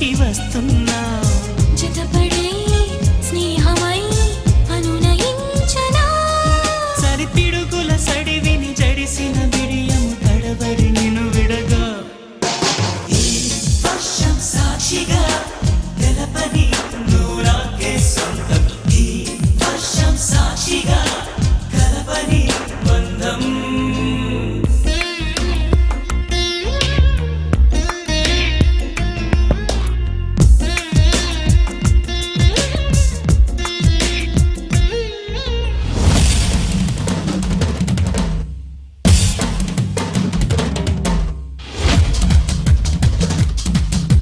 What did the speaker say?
నుంచి వస్తున్నా జతపడే స్నేహమై అనునయించనా సరిపిడుగుల సడివిని జడిసిన బిడియము తడబడి నిన్ను విడగా ఈ వర్షం సాక్షిగా